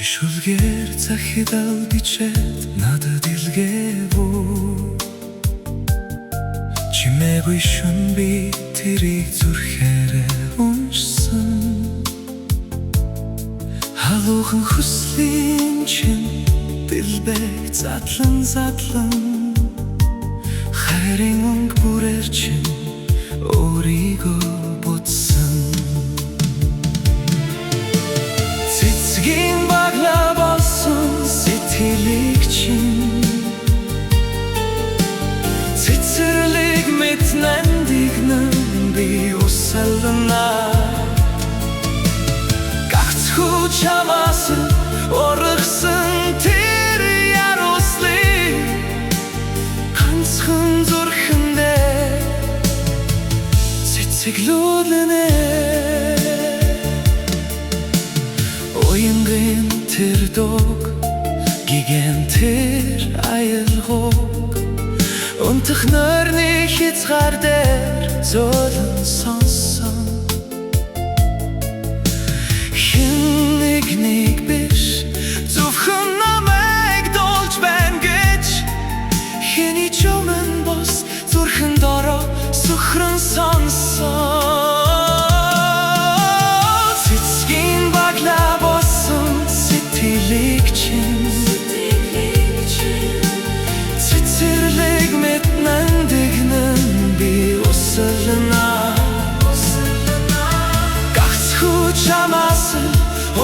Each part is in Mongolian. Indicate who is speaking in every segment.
Speaker 1: шүлгээр захидал бичээд надад илгээвүү чимээгүй шүн би тэрийг зүрхээрээ уншсан халуухан хүслийн чин билбэг задлан хайрын өнгө бүрээр чин өөрийгөө бодсон цэцгийн багла болсон сэтгэлийг чин цэцэрлэг мэт нандигнан би усална гагцхүү чамаас ургасан тэр ярослыг ганцхан зүрхэндээ цэцэглүүлнэ уянгын тэр дог гигэн тэр аялгог унтах нойрны хязгаар дээр зөөлөн сонсон хэн нэг биш зөвхөн намайг дуулж байна гэж хэний ч өмнө бос зүрхэнд ороо сөхрөн сонсон цэцгийн багла болсон сэтгэлийг чин цэцэрлэг мэт нандигнан би усална гагцхүү чамаас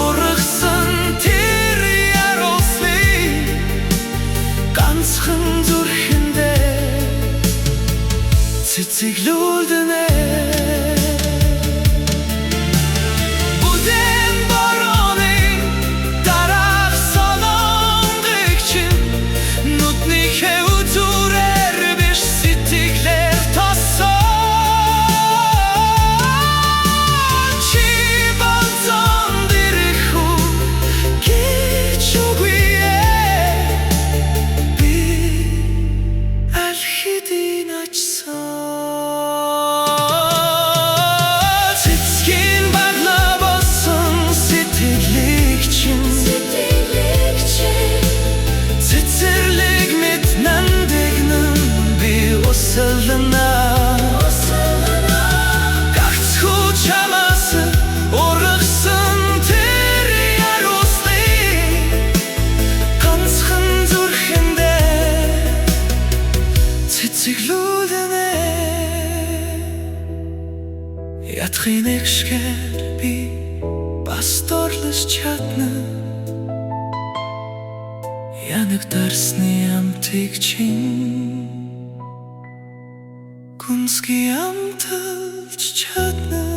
Speaker 1: ургасан тэр ярослыг ганцхан зүрхэндээ цэцэглүүлнэ гагцхүү чамаас ургасан тэр ярослыг ганцхан зүрхэндээ цэцэглүүлнэ ятхын экшгээр би бас дорлож чадна янагдарсны амтыг чин гүнзгий амталж чадна